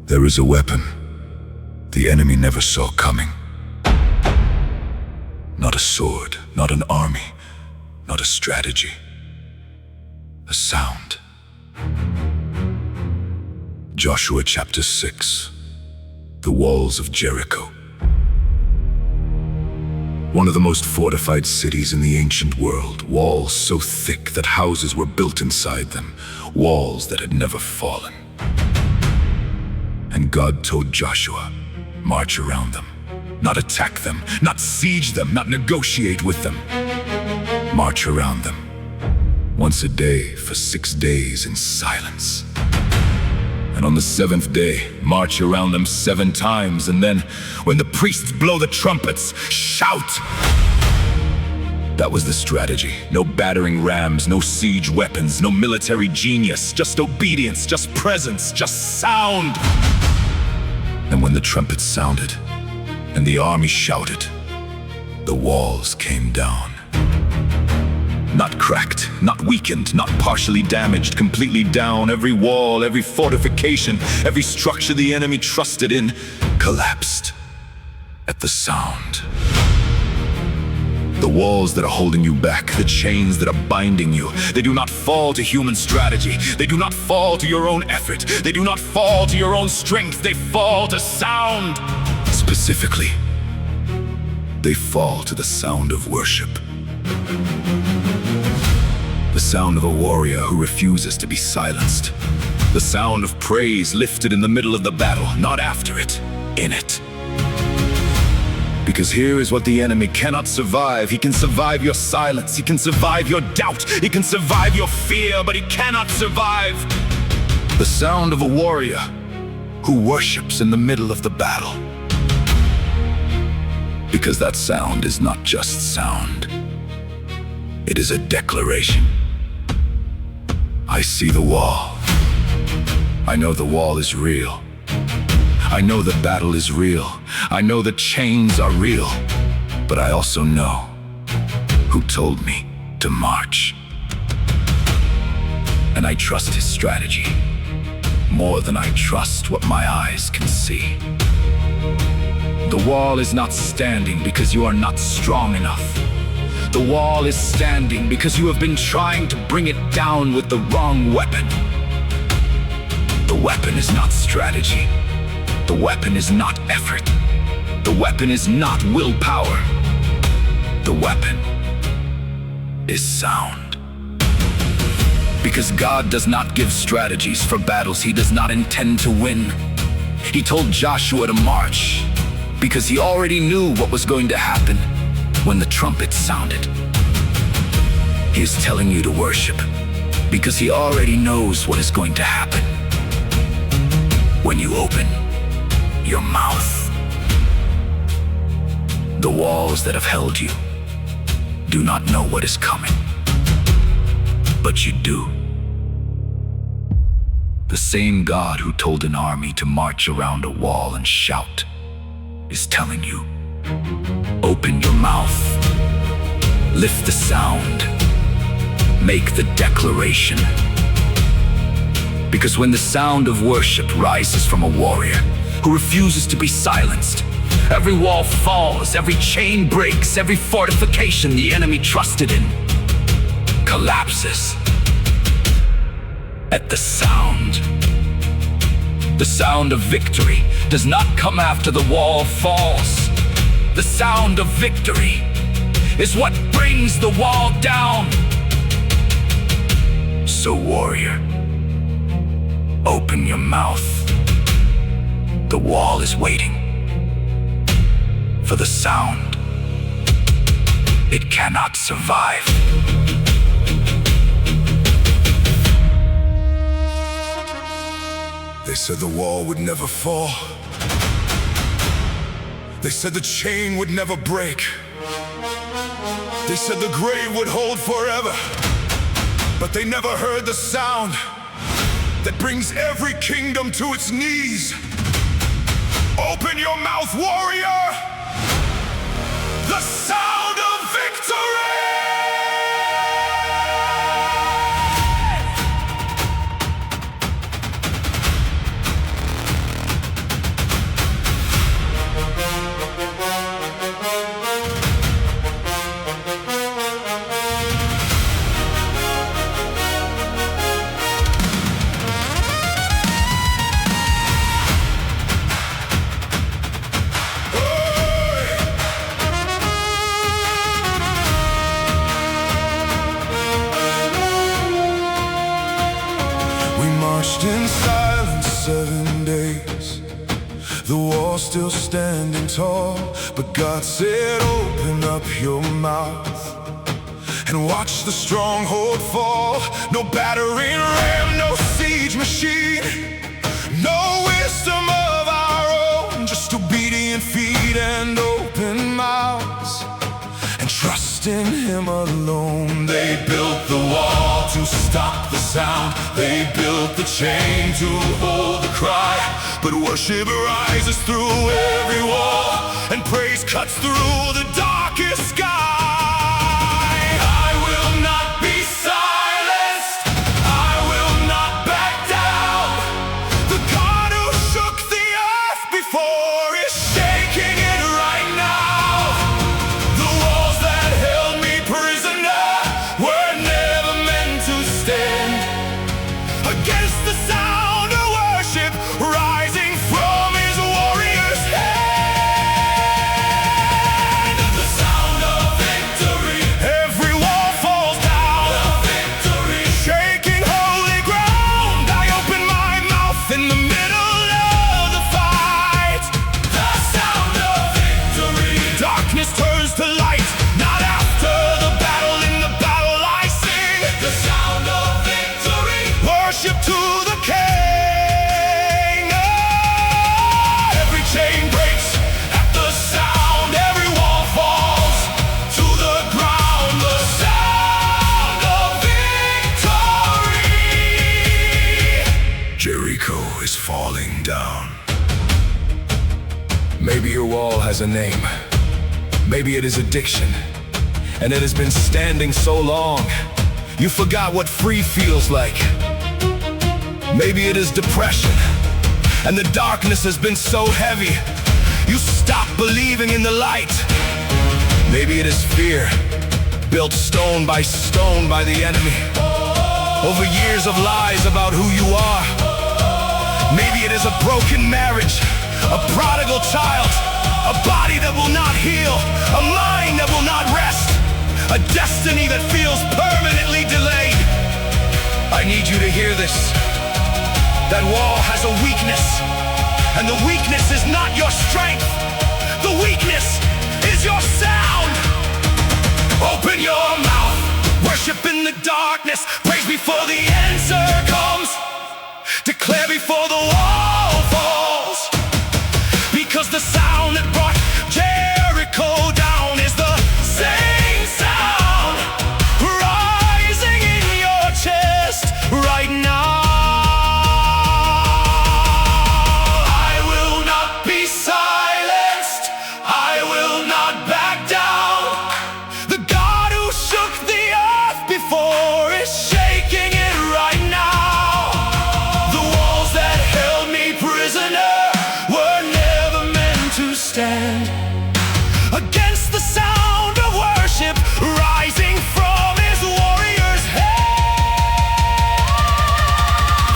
There is a weapon the enemy never saw coming. Not a sword, not an army, not a strategy. A sound. Joshua chapter 6. The walls of Jericho. One of the most fortified cities in the ancient world. Walls so thick that houses were built inside them. Walls that had never fallen. And God told Joshua, march around them. Not attack them, not siege them, not negotiate with them. March around them. Once a day for 6 days in silence. And on the 7th day, march around them 7 times, and then, when the priests blow the trumpets, shout! That was the strategy. No battering rams, no siege weapons, no military genius, just obedience, just presence, just sound. And when the trumpets sounded, and the army shouted, the walls came down. Not cracked, not weakened, not partially damaged, completely down. Every wall, every fortification, every structure the enemy trusted in collapsed at the sound. The walls that are holding you back, the chains that are binding you, they do not fall to human strategy. They do not fall to your own effort. They do not fall to your own strength. They fall to sound. Specifically, they fall to the sound of worship. The sound of a warrior who refuses to be silenced. The sound of praise lifted in the middle of the battle, not after it, in it. Because here is what the enemy cannot survive. He can survive your silence. He can survive your doubt. He can survive your fear, but he cannot survive the sound of a warrior who worships in the middle of the battle. Because that sound is not just sound. It is a declaration. I see the wall. I know the wall is real. I know the battle is real. I know the chains are real. But I also know who told me to march. And I trust his strategy more than I trust what my eyes can see. The wall is not standing because you are not strong enough. The wall is standing because you have been trying to bring it down with the wrong weapon. The weapon is not strategy. The weapon is not effort. The weapon is not willpower. The weapon is sound. Because God does not give strategies for battles he does not intend to win. He told Joshua to march because he already knew what was going to happen when the trumpet sounded. He is telling you to worship because he already knows what is going to happen when you open your mouth. The walls that have held you do not know what is coming, but you do. The same God who told an army to march around a wall and shout is telling you, open your mouth, lift the sound, make the declaration. Because when the sound of worship rises from a warrior who refuses to be silenced, every wall falls, every chain breaks, every fortification the enemy trusted in collapses at the sound. The sound of victory does not come after the wall falls. The sound of victory is what brings the wall down. So warrior, open your mouth. The wall is waiting for the sound. It cannot survive. They said the wall would never fall. They said the chain would never break. They said the grave would hold forever. But they never heard the sound that brings every kingdom to its knees. Open your mouth, warrior! The sound of victory! marched in silence 7 days, the wall still standing tall. But God said, open up your mouth and watch the stronghold fall. No battering ram, no siege machine, no wisdom of our own, just obedient feet and open mouths, and trust in Him alone. They built the wall to stop the sound, they built the chain to hold the cry. But worship rises through every wall, and praise cuts through the darkest sky. I will not be silenced, I will not back down. The God who shook the earth before is shaking it right now. The walls that held me prisoner were never meant to stand against the sound of worship rising from His warrior's hand. The sound of victory, every wall falls down. The victory, shaking holy ground. I open my mouth in the middle of the fight. The sound of victory, darkness turns to light. Not after the battle, in the battle I sing. The sound of victory, worship to the King. Every chain breaks at the sound, every wall falls to the ground. The sound of victory. Jericho is falling down. Maybe your wall has a name. Maybe it is addiction, and it has been standing so long you forgot what free feels like. Maybe it is depression, and the darkness has been so heavy you stopped believing in the light. Maybe it is fear, built stone by the enemy, over years of lies about who you are. Maybe it is a broken marriage, a prodigal child, a body that will not heal, a mind that will not rest, a destiny that feels permanently delayed. I need you to hear this. That wall has a weakness, and the weakness is not your strength. The weakness is your sound. Open your mouth, worship in the darkness, praise before the answer comes, declare before the wall falls. Because the sound that brought Jericho down is the same sound rising in your chest right now. I will not be silenced, I will not back down. The God who shook the earth before is shaking it right now. The walls that held me prisoner were never meant to stand against the sound of worship rising from His warrior's hand.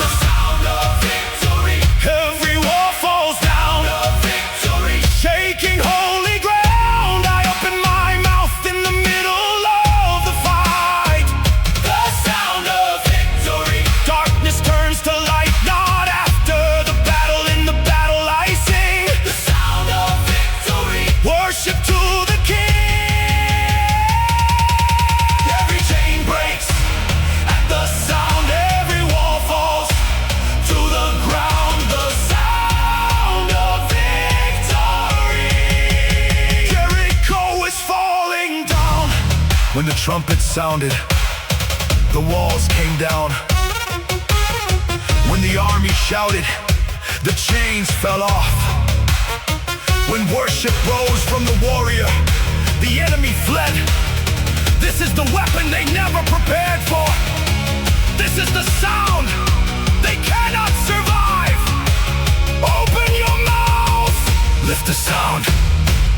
The sound of victory, every wall falls down. The victory, shaking holy ground. I open my mouth in the middle of the fight. The sound of victory, darkness turns to light. Not after the battle, in the battle I sing. The sound of victory, worship to the King. Every chain breaks at the sound, every wall falls to the ground. The sound of victory. Jericho is falling down. When the trumpet sounded, the walls came down. When the army shouted, the chains fell off. When worship rose from the warrior, the enemy fled. This is the weapon they never prepared for. This is the sound they cannot survive. Open your mouth, lift the sound.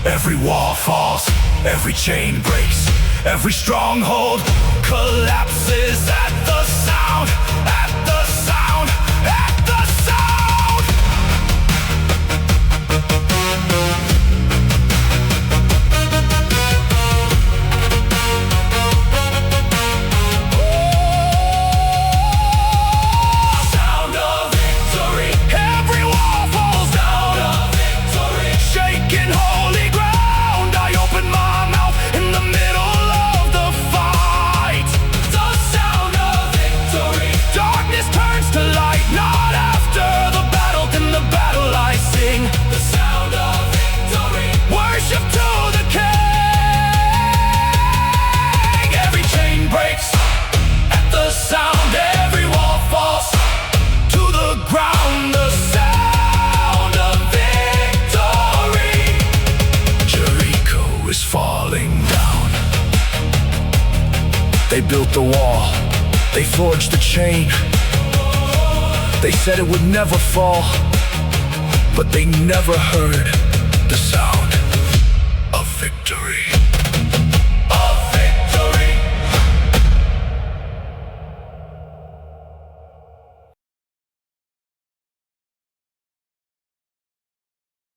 Every wall falls, every chain breaks, every stronghold collapses at the sound, at the sound, at the sound. Sound falling down. They built the wall, they forged the chain. They said it would never fall, but they never heard the sound of victory.